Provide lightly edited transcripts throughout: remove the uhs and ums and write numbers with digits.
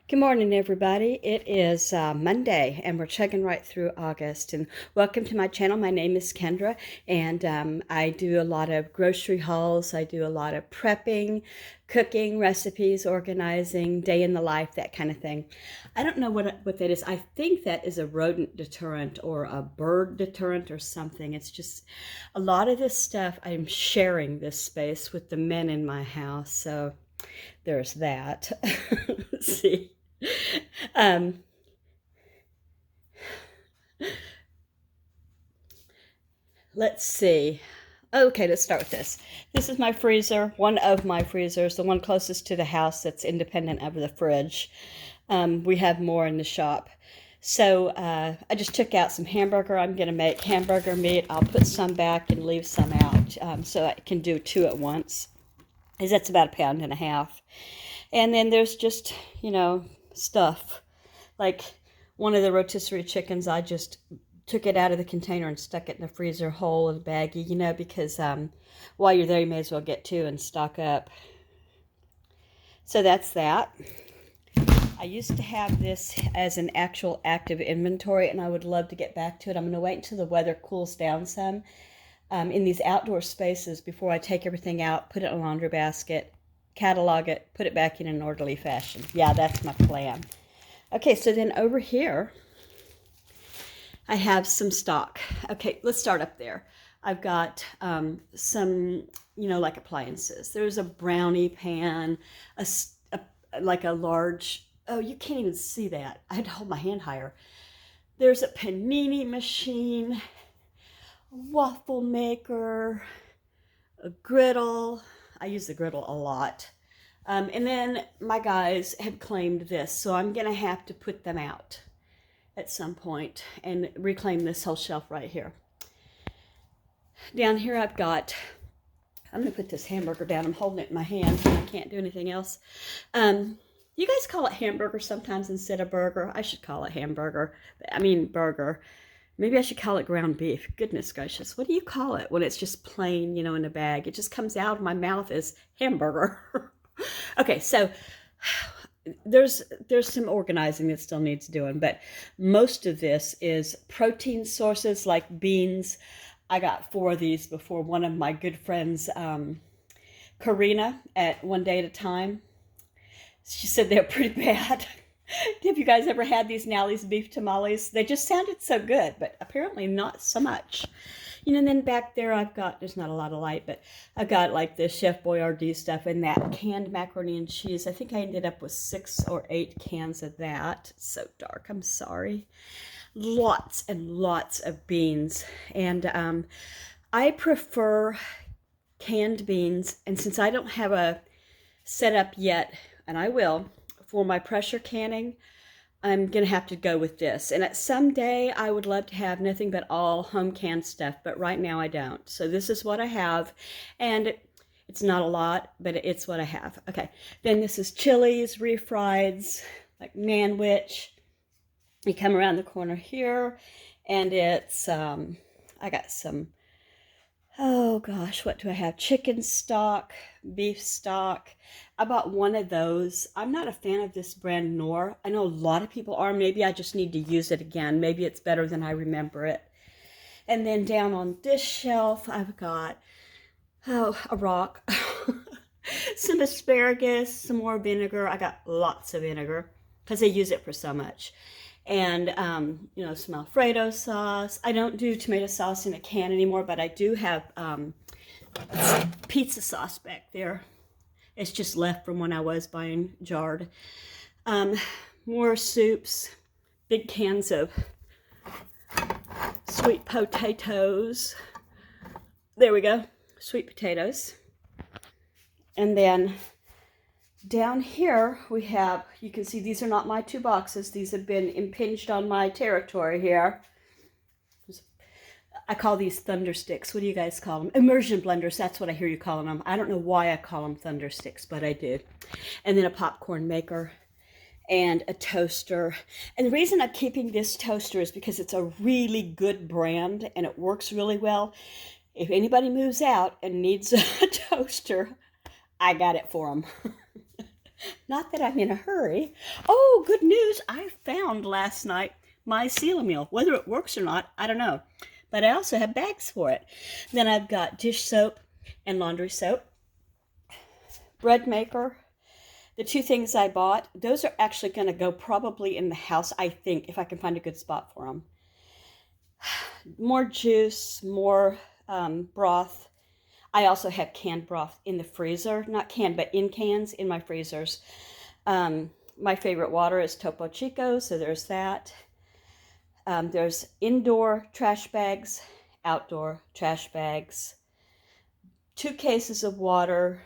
Good morning, everybody. It is Monday, and we're chugging right through August. And welcome to my channel. My name is Kendra, and I do a lot of grocery hauls. I do a lot of prepping, cooking, recipes, organizing, day in the life, that kind of thing. I don't know what that is. I think that is a rodent deterrent or a bird deterrent or something. It's just a lot of this stuff. I'm sharing this space with the men in my house, so there's that. Let's see. Um, let's see. Okay, let's start with this. This is my freezer, one of my freezers, the one closest to the house that's independent of the fridge. We have more in the shop. So I just took out some hamburger. I'm going to make hamburger meat. I'll put some back and leave some out so I can do two at once, because that's about 1.5 pounds. And then there's just, stuff. Like one of the rotisserie chickens, I just took it out of the container and stuck it in the freezer whole in a baggie, because while you're there, you may as well get two and stock up. So that's that. I used to have this as an actual active inventory, and I would love to get back to it. I'm going to wait until the weather cools down some in these outdoor spaces before I take everything out, put it in a laundry basket, catalog it, put it back in an orderly fashion. Yeah, that's my plan. Okay, so then over here, I have some stock. Okay, let's start up there. I've got some, like appliances. There's a brownie pan, like a large, oh, you can't even see that. I had to hold my hand higher. There's a panini machine, a waffle maker, a griddle. I use the griddle a lot. And then my guys have claimed this, so I'm going to have to put them out at some point and reclaim this whole shelf right here. Down here I'm going to put this hamburger down. I'm holding it in my hand. I can't do anything else. You guys call it hamburger sometimes instead of burger. I should call it hamburger. Burger. Maybe I should call it ground beef. Goodness gracious. What do you call it when it's just plain, in a bag? It just comes out of my mouth as hamburger. Okay, so there's some organizing that still needs doing, but most of this is protein sources like beans. I got 4 of these before one of my good friends, Karina, at One Day at a Time. She said they're pretty bad. Have you guys ever had these Nally's beef tamales? They just sounded so good, but apparently not so much. And then back there there's not a lot of light, but I've got like the Chef Boyardee stuff and that canned macaroni and cheese. I think I ended up with 6 or 8 cans of that. It's so dark, I'm sorry. Lots and lots of beans. And I prefer canned beans. And since I don't have a setup yet, and I will, for my pressure canning, I'm going to have to go with this. And someday I would love to have nothing but all home canned stuff, but right now I don't. So this is what I have, and it's not a lot, but it's what I have. Okay, then this is chilies, refrieds, like Manwich. You come around the corner here, and it's, I got some, oh gosh, what do I have? Chicken stock, beef stock. I bought one of those. I'm not a fan of this brand, nor. I know a lot of people are. Maybe I just need to use it again. Maybe it's better than I remember it. And then down on this shelf, I've got, a rock, some asparagus, some more vinegar. I got lots of vinegar because I use it for so much. And, some Alfredo sauce. I don't do tomato sauce in a can anymore, but I do have pizza sauce back there. It's just left from when I was buying jarred. More soups, big cans of sweet potatoes. There we go, sweet potatoes. And then down here we have, you can see these are not my 2 boxes. These have been impinged on my territory here. I call these thunder sticks. What do you guys call them? Immersion blenders. That's what I hear you calling them. I don't know why I call them thunder sticks, but I do. And then a popcorn maker and a toaster. And the reason I'm keeping this toaster is because it's a really good brand and it works really well. If anybody moves out and needs a toaster, I got it for them. Not that I'm in a hurry. Oh, good news. I found last night my seal meal. Whether it works or not, I don't know. But I also have bags for it. Then I've got dish soap and laundry soap, bread maker. The two things I bought, those are actually going to go probably in the house, I think, if I can find a good spot for them. More juice, more broth. I also have canned broth in the freezer. Not canned, but in cans in my freezers. My favorite water is Topo Chico, so there's that. There's indoor trash bags, outdoor trash bags, 2 cases of water,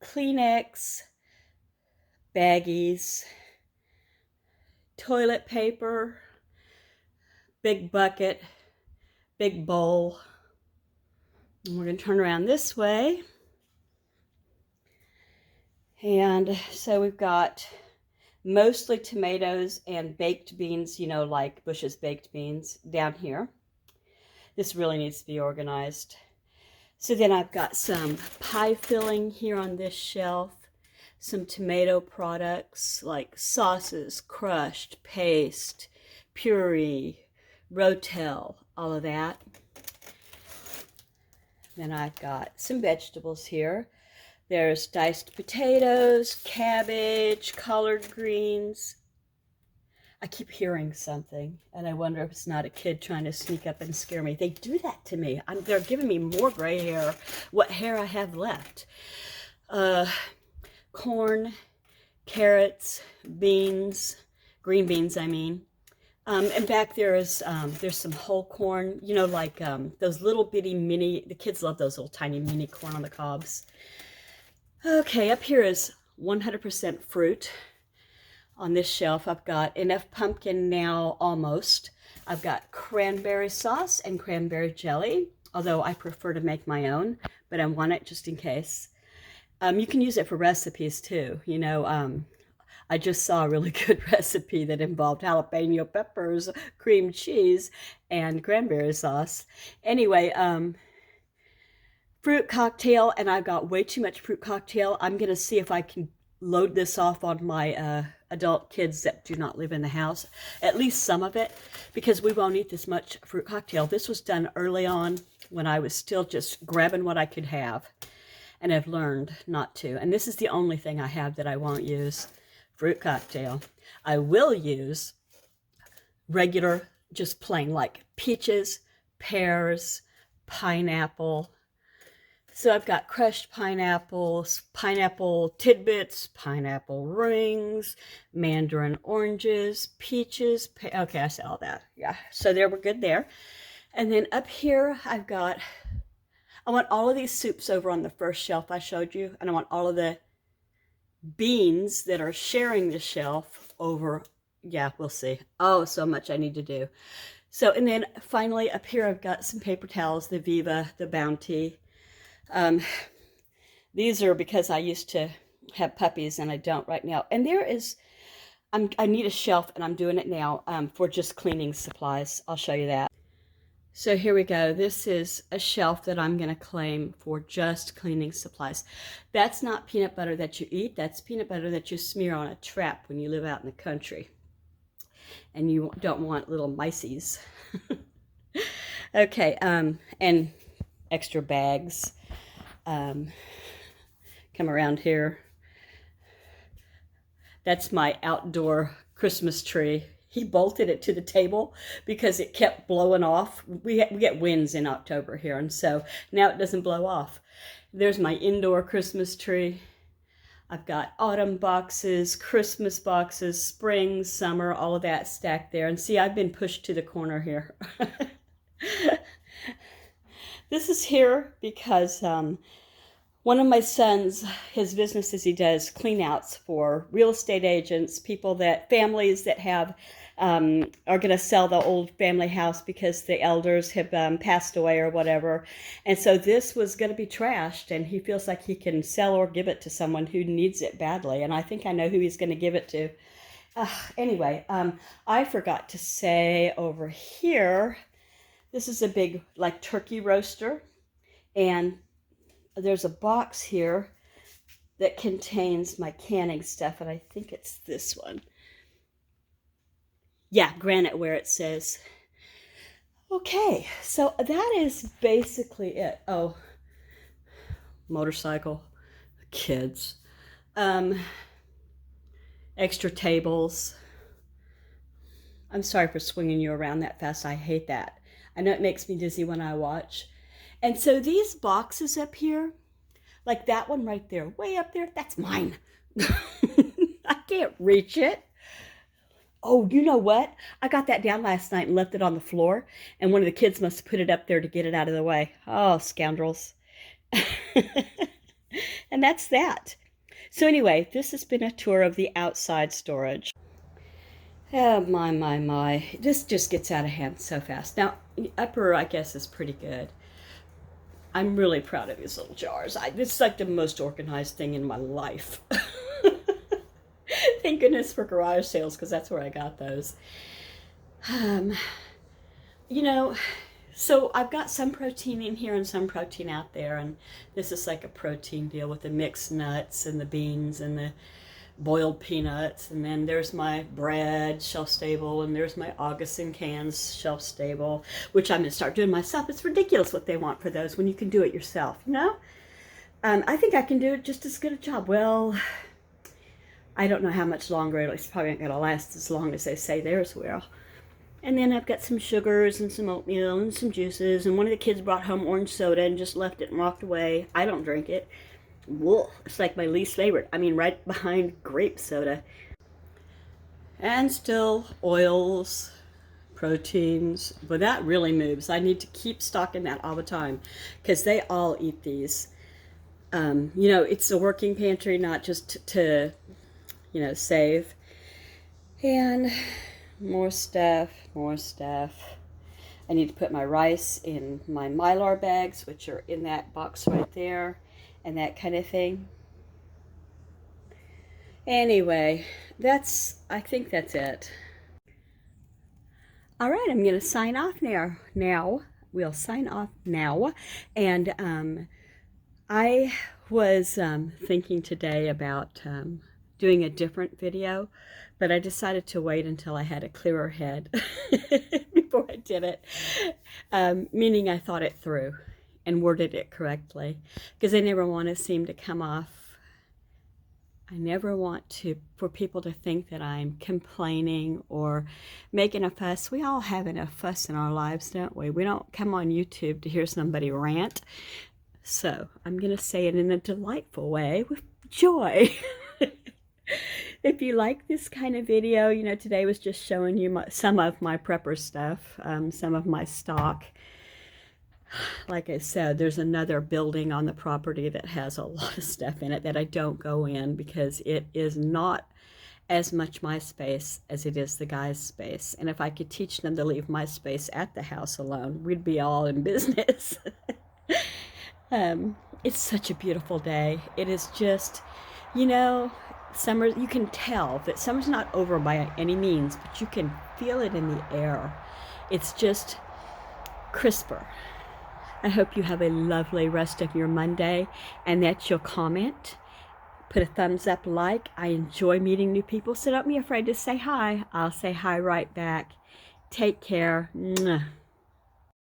Kleenex, baggies, toilet paper, big bucket, big bowl. And we're going to turn around this way. And so we've got mostly tomatoes and baked beans, you know, like Bush's baked beans down here. This really needs to be organized. So then I've got some pie filling here on this shelf, some tomato products like sauces, crushed, paste, puree, Rotel, all of that. Then I've got some vegetables here. There's diced potatoes, cabbage, collard greens. I keep hearing something, and I wonder if it's not a kid trying to sneak up and scare me. They do that to me. They're giving me more gray hair, what hair I have left. Corn, carrots, beans, green beans, I mean. And back there is, there's some whole corn, you know, like those little bitty mini, the kids love those little tiny mini corn on the cobs. Okay, up here is 100% fruit. On this shelf, I've got enough pumpkin now, almost. I've got cranberry sauce and cranberry jelly, although I prefer to make my own, but I want it just in case. You can use it for recipes too. You know, I just saw a really good recipe that involved jalapeno peppers, cream cheese, and cranberry sauce. Anyway, fruit cocktail, and I've got way too much fruit cocktail. I'm going to see if I can load this off on my adult kids that do not live in the house, at least some of it, because we won't eat this much fruit cocktail. This was done early on when I was still just grabbing what I could have, and I've learned not to. And this is the only thing I have that I won't use, fruit cocktail. I will use regular, just plain, like peaches, pears, pineapple. So I've got crushed pineapples, pineapple tidbits, pineapple rings, mandarin oranges, peaches. Okay, I said all that. Yeah, so there, we're good there. And then up here, I want all of these soups over on the first shelf I showed you, and I want all of the beans that are sharing the shelf over. Yeah, we'll see. Oh, so much I need to do. So, and then finally up here, I've got some paper towels, the Viva, the Bounty. These are because I used to have puppies and I don't right now. And there is, I need a shelf, and I'm doing it now for just cleaning supplies. I'll show you that. So here we go. This is a shelf that I'm going to claim for just cleaning supplies. That's not peanut butter that you eat. That's peanut butter that you smear on a trap when you live out in the country and you don't want little mices. Okay, and extra bags. Come around here. That's my outdoor Christmas tree. He bolted it to the table because it kept blowing off. We get winds in October here, and so now it doesn't blow off. There's my indoor Christmas tree. I've got autumn boxes, Christmas boxes, spring, summer, all of that stacked there. And see, I've been pushed to the corner here. This is here because one of my sons, his businesses, he does clean outs for real estate agents, families that have, are going to sell the old family house because the elders have passed away or whatever. And so this was going to be trashed, and he feels like he can sell or give it to someone who needs it badly. And I think I know who he's going to give it to. Anyway, I forgot to say over here, this is a big like turkey roaster, and there's a box here that contains my canning stuff, and I think it's this one. Yeah, granite where it says. Okay, so that is basically it. Oh, motorcycle, kids, extra tables. I'm sorry for swinging you around that fast. I hate that. I know it makes me dizzy when I watch. And so these boxes up here, like that one right there, way up there, that's mine. I can't reach it. Oh, you know what? I got that down last night and left it on the floor, and one of the kids must have put it up there to get it out of the way. Oh, scoundrels. And that's that. So anyway, this has been a tour of the outside storage. Oh, my. This just gets out of hand so fast. Now, upper, I guess, is pretty good. I'm really proud of these little jars. This is like the most organized thing in my life. Thank goodness for garage sales, because that's where I got those. You know, so I've got some protein in here and some protein out there, and this is like a protein deal with the mixed nuts and the beans and the boiled peanuts, and then there's my bread, shelf stable, and there's my Augustin cans, shelf stable, which I'm going to start doing myself. It's ridiculous what they want for those when you can do it yourself, you know? I think I can do just as good a job. Well, I don't know how much longer. It's probably not going to last as long as they say theirs will. And then I've got some sugars and some oatmeal and some juices, and one of the kids brought home orange soda and just left it and walked away. I don't drink it. Whoa, it's like my least favorite. I mean, right behind grape soda. And still oils, proteins, but that really moves. I need to keep stocking that all the time because they all eat these. You know, it's a working pantry, not just to, you know, save. And more stuff. I need to put my rice in my Mylar bags, which are in that box right there. And that kind of thing. Anyway, I think that's it. All right, I'm going to sign off now. We'll sign off now. And I was thinking today about doing a different video, but I decided to wait until I had a clearer head before I did it, meaning I thought it through and worded it correctly, because I never want to seem to come off. I never want for people to think that I'm complaining or making a fuss. We all have enough fuss in our lives, don't we? We don't come on YouTube to hear somebody rant. So I'm going to say it in a delightful way with joy. If you like this kind of video, you know, today was just showing you some of my prepper stuff, some of my stock. Like I said, there's another building on the property that has a lot of stuff in it that I don't go in because it is not as much my space as it is the guy's space. And if I could teach them to leave my space at the house alone, we'd be all in business. It's such a beautiful day. It is just, you know, summer, you can tell that summer's not over by any means, but you can feel it in the air. It's just crisper. I hope you have a lovely rest of your Monday and that you'll comment, put a thumbs up, like. I enjoy meeting new people, so don't be afraid to say hi. I'll say hi right back. Take care. Mwah.